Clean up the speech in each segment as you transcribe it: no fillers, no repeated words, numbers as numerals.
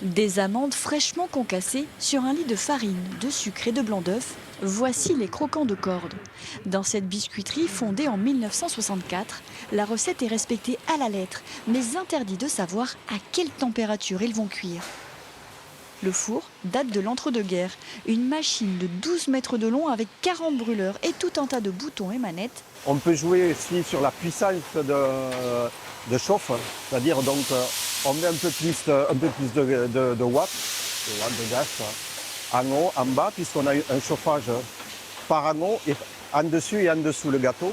Des amandes fraîchement concassées sur un lit de farine, de sucre et de blanc d'œuf, voici les croquants de corde. Dans cette biscuiterie fondée en 1964, la recette est respectée à la lettre, mais interdit de savoir à quelle température ils vont cuire. Le four date de l'entre-deux-guerres, une machine de 12 mètres de long avec 40 brûleurs et tout un tas de boutons et manettes. On peut jouer aussi sur la puissance de chauffe, c'est-à-dire donc on met un peu plus de watts, de gaz, en haut, en bas, puisqu'on a un chauffage par en haut et en dessus et en dessous le gâteau.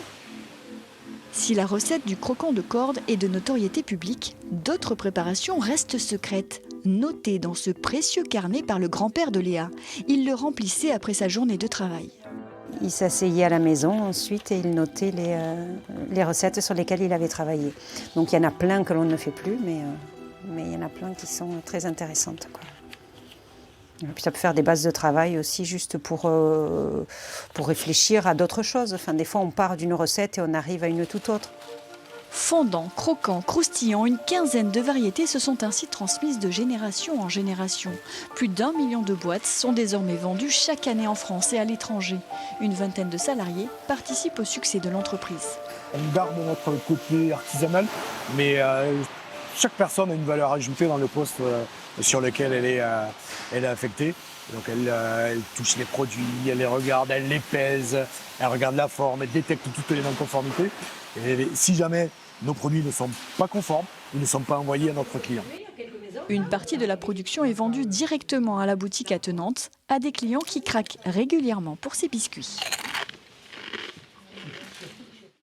Si la recette du croquant de corde est de notoriété publique, d'autres préparations restent secrètes, notées dans ce précieux carnet par le grand-père de Léa. Il le remplissait après sa journée de travail. Il s'asseyait à la maison ensuite et il notait les recettes sur lesquelles il avait travaillé. Donc il y en a plein que l'on ne fait plus, mais il y en a plein qui sont très intéressantes, quoi. Et puis ça peut faire des bases de travail aussi juste pour réfléchir à d'autres choses. Enfin, des fois on part d'une recette et on arrive à une toute autre. Fondant, croquant, croustillant, une quinzaine de variétés se sont ainsi transmises de génération en génération. Plus d'1 million de boîtes sont désormais vendues chaque année en France et à l'étranger. Une vingtaine de salariés participent au succès de l'entreprise. On garde notre côté artisanal, mais chaque personne a une valeur ajoutée dans le poste sur lequel elle est affectée. Donc elle touche les produits, elle les regarde, elle les pèse, elle regarde la forme, elle détecte toutes les non-conformités. Et si jamais nos produits ne sont pas conformes, ils ne sont pas envoyés à notre client. Une partie de la production est vendue directement à la boutique attenante à des clients qui craquent régulièrement pour ces biscuits.